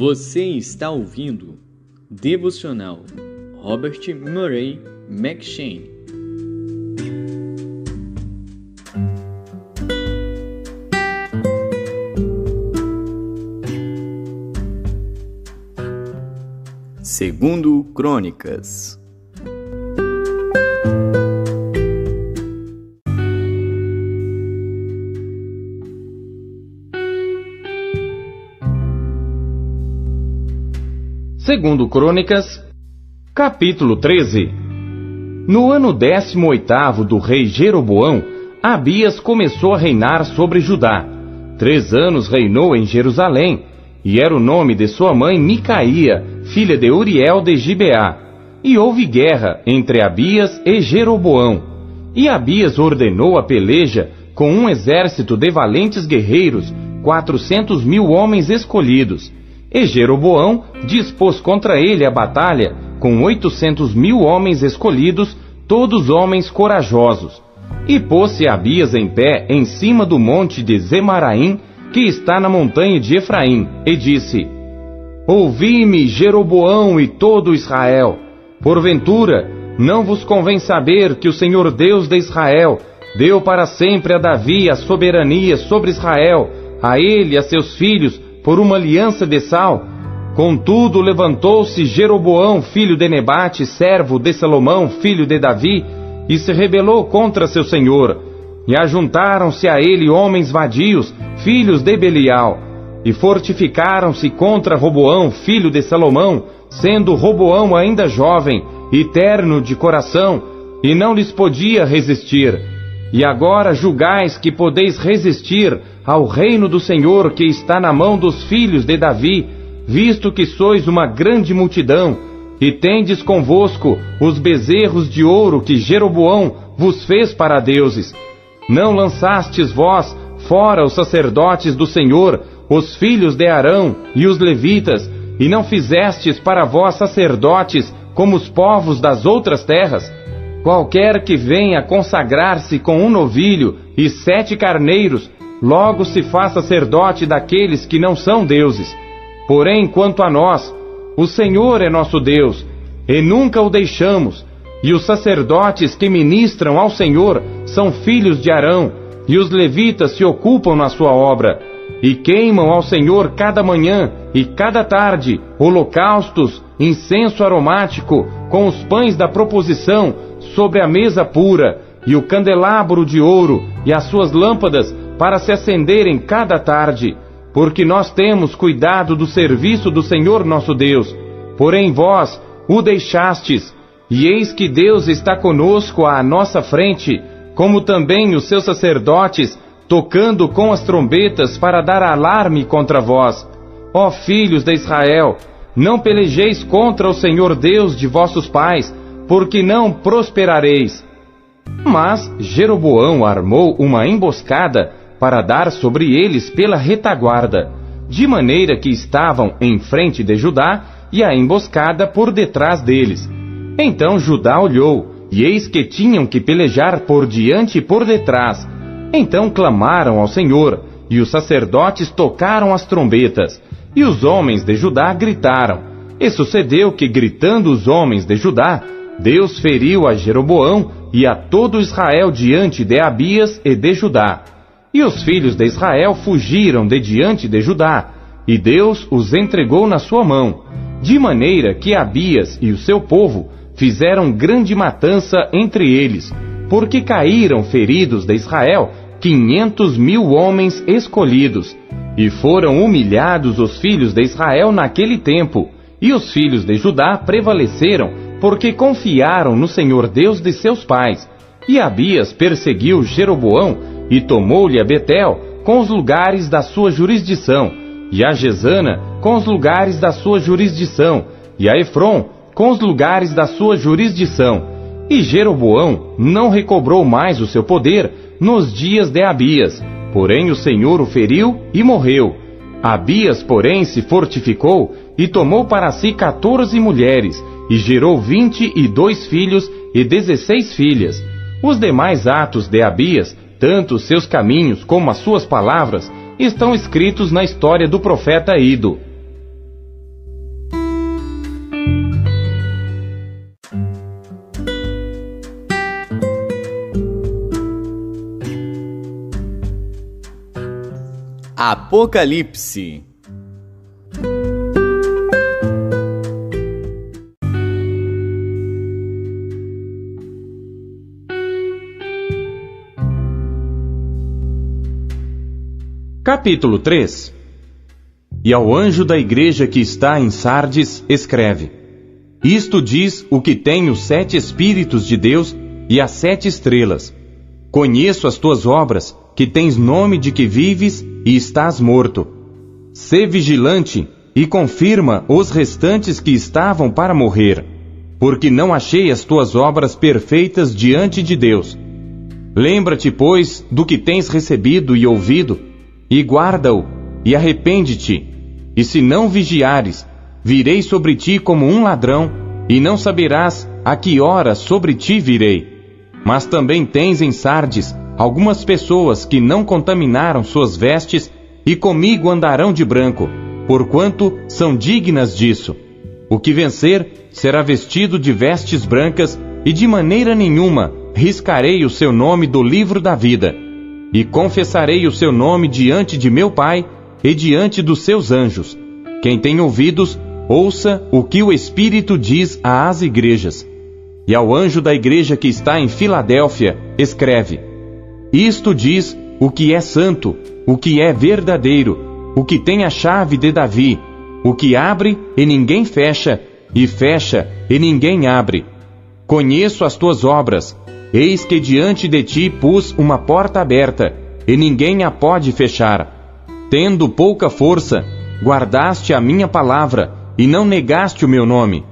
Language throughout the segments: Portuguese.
Você está ouvindo Devocional Robert Murray M'Cheyne. Segundo Crônicas. Segundo Crônicas, capítulo 13. No ano 18º do rei Jeroboão, Abias começou a reinar sobre Judá. 3 anos reinou em Jerusalém, e era o nome de sua mãe Micaía, filha de Uriel de Gibeá. E houve guerra entre Abias e Jeroboão. E Abias ordenou a peleja com um exército de valentes guerreiros, 400.000 homens escolhidos. E Jeroboão dispôs contra ele a batalha com 800.000 homens escolhidos, todos homens corajosos. E pôs-se Abias em pé em cima do monte de Zemaraim, que está na montanha de Efraim, e disse: Ouvi-me, Jeroboão e todo Israel. Porventura, não vos convém saber que o Senhor Deus de Israel deu para sempre a Davi a soberania sobre Israel, a ele e a seus filhos, por uma aliança de sal? Contudo, levantou-se Jeroboão, filho de Nebate, servo de Salomão, filho de Davi, e se rebelou contra seu senhor. E ajuntaram-se a ele homens vadios, filhos de Belial, e fortificaram-se contra Roboão, filho de Salomão, sendo Roboão ainda jovem e terno de coração, e não lhes podia resistir. E agora julgais que podeis resistir ao reino do Senhor que está na mão dos filhos de Davi, visto que sois uma grande multidão, e tendes convosco os bezerros de ouro que Jeroboão vos fez para deuses. Não lançastes vós fora os sacerdotes do Senhor, os filhos de Arão e os levitas, e não fizestes para vós sacerdotes como os povos das outras terras? Qualquer que venha consagrar-se com um novilho e 7 carneiros, logo se faz sacerdote daqueles que não são deuses. Porém, quanto a nós, o Senhor é nosso Deus, e nunca o deixamos, e os sacerdotes que ministram ao Senhor são filhos de Arão, e os levitas se ocupam na sua obra, e queimam ao Senhor cada manhã e cada tarde holocaustos, incenso aromático, com os pães da proposição sobre a mesa pura, e o candelabro de ouro, e as suas lâmpadas para se acenderem cada tarde, porque nós temos cuidado do serviço do Senhor nosso Deus. Porém vós o deixastes, e eis que Deus está conosco à nossa frente, como também os seus sacerdotes, tocando com as trombetas para dar alarme contra vós. Ó filhos de Israel, não pelejeis contra o Senhor Deus de vossos pais, porque não prosperareis. Mas Jeroboão armou uma emboscada para dar sobre eles pela retaguarda, de maneira que estavam em frente de Judá e a emboscada por detrás deles. Então Judá olhou, e eis que tinham que pelejar por diante e por detrás. Então clamaram ao Senhor, e os sacerdotes tocaram as trombetas, e os homens de Judá gritaram. E sucedeu que, gritando os homens de Judá, Deus feriu a Jeroboão e a todo Israel diante de Abias e de Judá. E os filhos de Israel fugiram de diante de Judá, e Deus os entregou na sua mão, de maneira que Abias e o seu povo fizeram grande matança entre eles, porque caíram feridos de Israel 500.000 homens escolhidos, e foram humilhados os filhos de Israel naquele tempo, e os filhos de Judá prevaleceram, porque confiaram no Senhor Deus de seus pais. E Abias perseguiu Jeroboão, e tomou-lhe a Betel com os lugares da sua jurisdição, e a Gesana com os lugares da sua jurisdição, e a Efron com os lugares da sua jurisdição. E Jeroboão não recobrou mais o seu poder nos dias de Abias, porém o Senhor o feriu e morreu. Abias, porém, se fortificou e tomou para si 14 mulheres, e gerou 22 filhos e 16 filhas. Os demais atos de Abias, tanto os seus caminhos como as suas palavras, estão escritos na história do profeta Ido. Apocalipse. Capítulo 3. E ao anjo da igreja que está em Sardes, escreve: Isto diz o que tem os 7 Espíritos de Deus e as 7 estrelas. Conheço as tuas obras, que tens nome de que vives e estás morto. Sê vigilante e confirma os restantes que estavam para morrer, porque não achei as tuas obras perfeitas diante de Deus. Lembra-te, pois, do que tens recebido e ouvido, e guarda-o, e arrepende-te. E se não vigiares, virei sobre ti como um ladrão, e não saberás a que hora sobre ti virei. Mas também tens em Sardes algumas pessoas que não contaminaram suas vestes, e comigo andarão de branco, porquanto são dignas disso. O que vencer será vestido de vestes brancas, e de maneira nenhuma riscarei o seu nome do livro da vida. E confessarei o seu nome diante de meu Pai e diante dos seus anjos. Quem tem ouvidos, ouça o que o Espírito diz às igrejas. E ao anjo da igreja que está em Filadélfia, escreve: Isto diz o que é santo, o que é verdadeiro, o que tem a chave de Davi, o que abre e ninguém fecha, e fecha e ninguém abre. Conheço as tuas obras. Eis que diante de ti pus uma porta aberta, e ninguém a pode fechar. Tendo pouca força, guardaste a minha palavra, e não negaste o meu nome.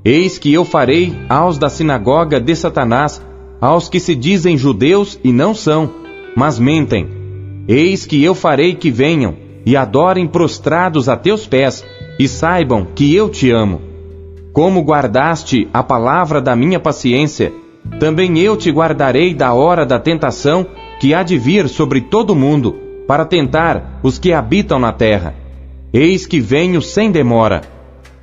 Eis que eu farei aos da sinagoga de Satanás, aos que se dizem judeus e não são, mas mentem. Eis que eu farei que venham, e adorem prostrados a teus pés, e saibam que eu te amo. Como guardaste a palavra da minha paciência, também eu te guardarei da hora da tentação que há de vir sobre todo o mundo, para tentar os que habitam na terra. Eis que venho sem demora.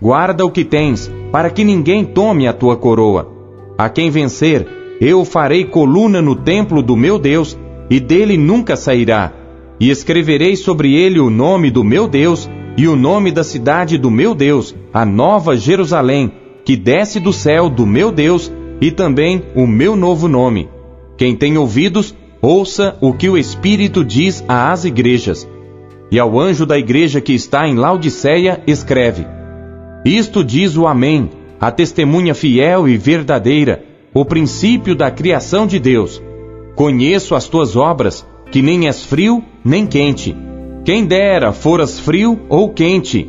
Guarda o que tens, para que ninguém tome a tua coroa. A quem vencer, eu farei coluna no templo do meu Deus, e dele nunca sairá. E escreverei sobre ele o nome do meu Deus, e o nome da cidade do meu Deus, a nova Jerusalém, que desce do céu do meu Deus, e também o meu novo nome. Quem tem ouvidos, ouça o que o Espírito diz às igrejas. E ao anjo da igreja que está em Laodiceia, escreve: Isto diz o Amém, a testemunha fiel e verdadeira, o princípio da criação de Deus. Conheço as tuas obras, que nem és frio nem quente. Quem dera foras frio ou quente.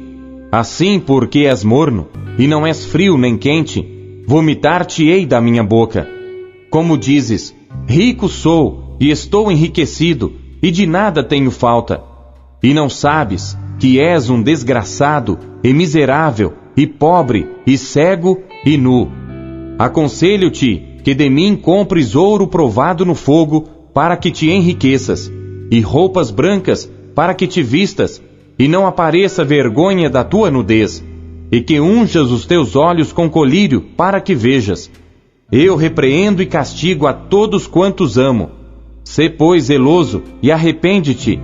Assim, porque és morno, e não és frio nem quente, vomitar-te-ei da minha boca. Como dizes: rico sou, e estou enriquecido, e de nada tenho falta. E não sabes que és um desgraçado, e miserável, e pobre, e cego, e nu. Aconselho-te que de mim compres ouro provado no fogo, para que te enriqueças, e roupas brancas, para que te vistas, e não apareça vergonha da tua nudez. E que unjas os teus olhos com colírio, para que vejas. Eu repreendo e castigo a todos quantos amo. Sê, pois, zeloso, e arrepende-te.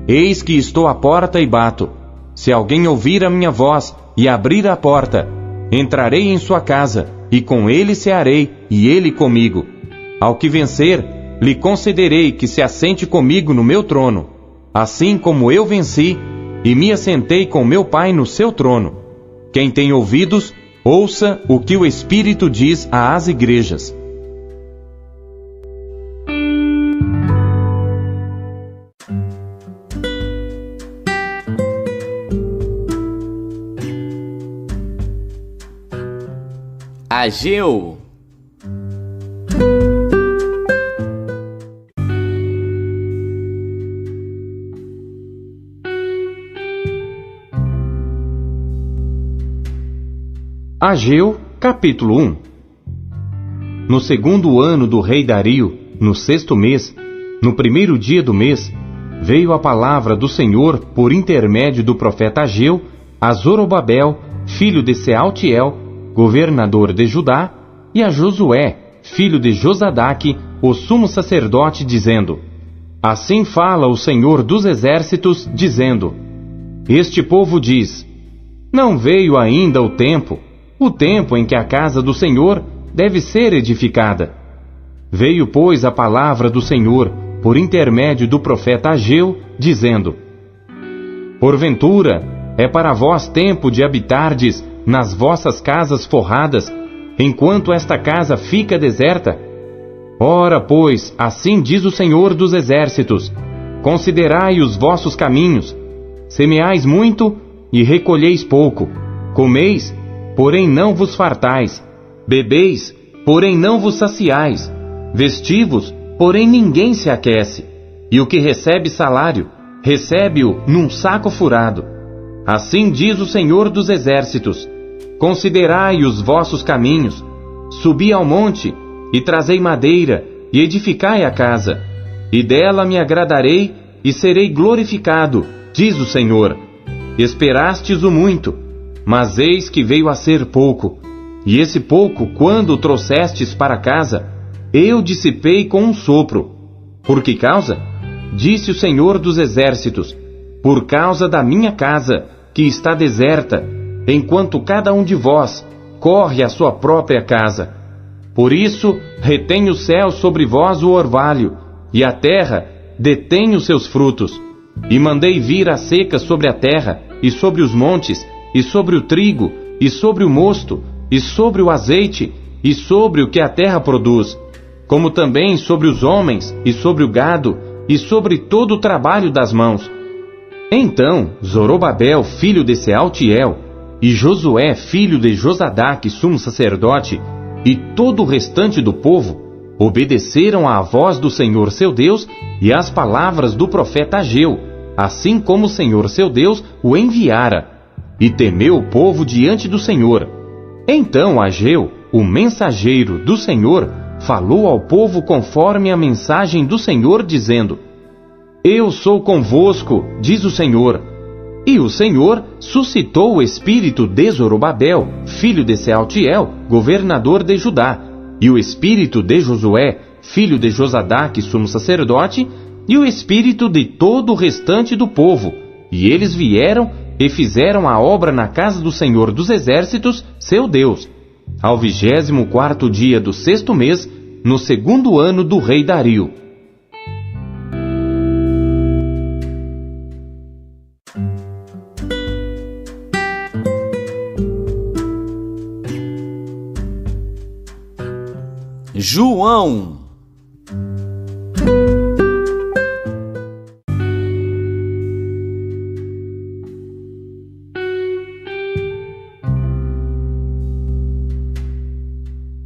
Eis que estou à porta e bato. Se alguém ouvir a minha voz, e abrir a porta, entrarei em sua casa, e com ele cearei, e ele comigo. Ao que vencer, lhe concederei que se assente comigo no meu trono, assim como eu venci, e me assentei com meu Pai no seu trono. Quem tem ouvidos, ouça o que o Espírito diz às igrejas. Ageu. Ageu, capítulo 1. No segundo ano do rei Dario, no 6º mês, no primeiro dia do mês, veio a palavra do Senhor por intermédio do profeta Ageu a Zorobabel, filho de Sealtiel, governador de Judá, e a Josué, filho de Josadaque, o sumo sacerdote, dizendo: Assim fala o Senhor dos Exércitos, dizendo: Este povo diz: Não veio ainda o tempo em que a casa do Senhor deve ser edificada. Veio, pois, a palavra do Senhor, por intermédio do profeta Ageu, dizendo: Porventura, é para vós tempo de habitardes nas vossas casas forradas, enquanto esta casa fica deserta? Ora, pois, assim diz o Senhor dos Exércitos: Considerai os vossos caminhos. Semeais muito e recolheis pouco. Comeis, porém não vos fartais. Bebeis, porém não vos saciais. Vestivos, porém ninguém se aquece. E o que recebe salário, recebe-o num saco furado. Assim diz o Senhor dos Exércitos: Considerai os vossos caminhos. Subi ao monte, e trazei madeira, e edificai a casa. E dela me agradarei, e serei glorificado, diz o Senhor. Esperastes o muito, mas eis que veio a ser pouco. E esse pouco, quando o trouxestes para casa, eu dissipei com um sopro. Por que causa? Disse o Senhor dos Exércitos: Por causa da minha casa, que está deserta, enquanto cada um de vós corre à sua própria casa. Por isso, retém o céu sobre vós o orvalho, e a terra detém os seus frutos. E mandei vir a seca sobre a terra, e sobre os montes, e sobre o trigo, e sobre o mosto, e sobre o azeite, e sobre o que a terra produz, como também sobre os homens, e sobre o gado, e sobre todo o trabalho das mãos. Então Zorobabel, filho de Sealtiel, e Josué, filho de Josadaque, sumo sacerdote, e todo o restante do povo, obedeceram à voz do Senhor seu Deus e às palavras do profeta Ageu, assim como o Senhor seu Deus o enviara. E temeu o povo diante do Senhor. Então Ageu, o mensageiro do Senhor, falou ao povo conforme a mensagem do Senhor, dizendo: Eu sou convosco, diz o Senhor. E o Senhor suscitou o espírito de Zorobabel, filho de Sealtiel, governador de Judá, e o espírito de Josué, filho de Josadaque, sumo sacerdote, e o espírito de todo o restante do povo. E eles vieram e fizeram a obra na casa do Senhor dos Exércitos, seu Deus, ao 24º dia do 6º mês, no 2º ano do rei Dario. João.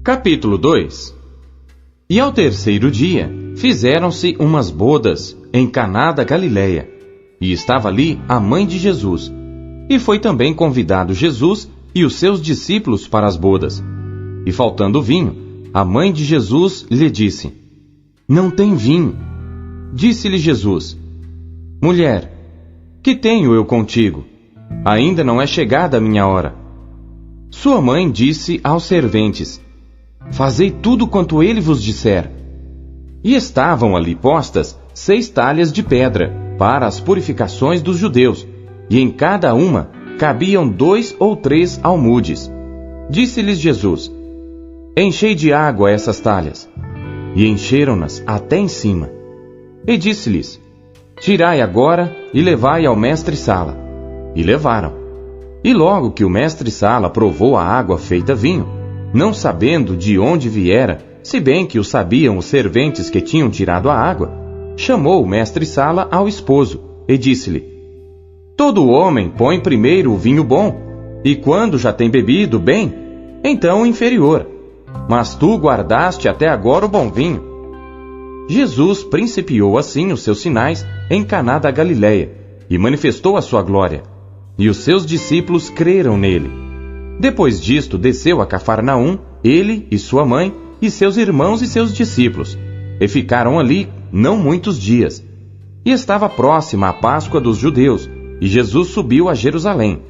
Capítulo 2. E ao 3º dia, fizeram-se umas bodas em Caná da Galileia, e estava ali a mãe de Jesus. E foi também convidado Jesus e os seus discípulos para as bodas. E faltando vinho, a mãe de Jesus lhe disse: Não tem vinho. Disse-lhe Jesus: Mulher, que tenho eu contigo? Ainda não é chegada a minha hora. Sua mãe disse aos serventes: Fazei tudo quanto ele vos disser. E estavam ali postas 6 talhas de pedra, para as purificações dos judeus, e em cada uma cabiam 2 ou 3 almudes. Disse-lhes Jesus: Enchei de água essas talhas. E encheram-nas até em cima. E disse-lhes: Tirai agora e levai ao mestre-sala. E levaram. E logo que o mestre-sala provou a água feita vinho, não sabendo de onde viera, se bem que o sabiam os serventes que tinham tirado a água, chamou o mestre-sala ao esposo e disse-lhe: Todo homem põe primeiro o vinho bom, e quando já tem bebido bem, então o inferior. Mas tu guardaste até agora o bom vinho. Jesus principiou assim os seus sinais em Caná da Galileia, e manifestou a sua glória, e os seus discípulos creram nele. Depois disto desceu a Cafarnaum, ele e sua mãe, e seus irmãos e seus discípulos, e ficaram ali não muitos dias. E estava próxima a Páscoa dos judeus, e Jesus subiu a Jerusalém,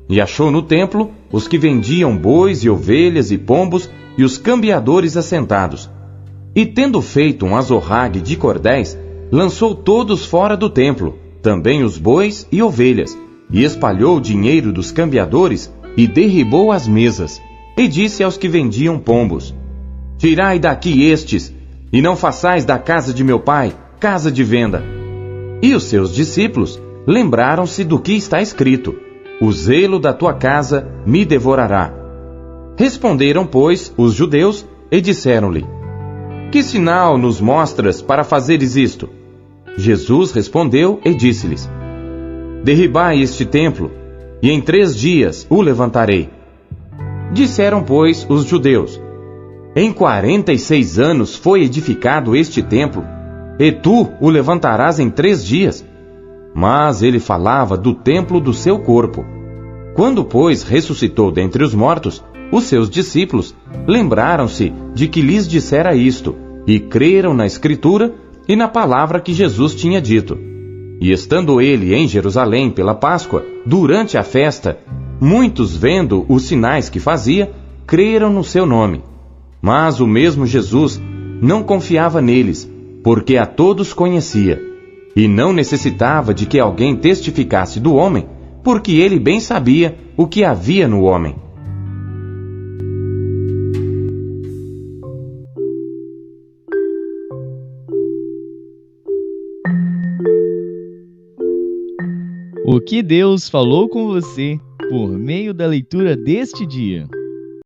e achou no templo os que vendiam bois e ovelhas e pombos, e os cambiadores assentados. E tendo feito um azorrague de cordéis, lançou todos fora do templo, também os bois e ovelhas, e espalhou o dinheiro dos cambiadores e derribou as mesas, e disse aos que vendiam pombos: Tirai daqui estes, e não façais da casa de meu pai casa de venda. E os seus discípulos lembraram-se do que está escrito: O zelo da tua casa me devorará. Responderam, pois, os judeus e disseram-lhe: Que sinal nos mostras para fazeres isto? Jesus respondeu e disse-lhes: Derribai este templo, e em 3 dias o levantarei. Disseram, pois, os judeus: Em 46 anos foi edificado este templo, e tu o levantarás em 3 dias? Mas ele falava do templo do seu corpo. Quando, pois, ressuscitou dentre os mortos, os seus discípulos lembraram-se de que lhes dissera isto, e creram na Escritura e na palavra que Jesus tinha dito. E estando ele em Jerusalém pela Páscoa, durante a festa, muitos, vendo os sinais que fazia, creram no seu nome. Mas o mesmo Jesus não confiava neles, porque a todos conhecia, e não necessitava de que alguém testificasse do homem, porque ele bem sabia o que havia no homem. O que Deus falou com você por meio da leitura deste dia?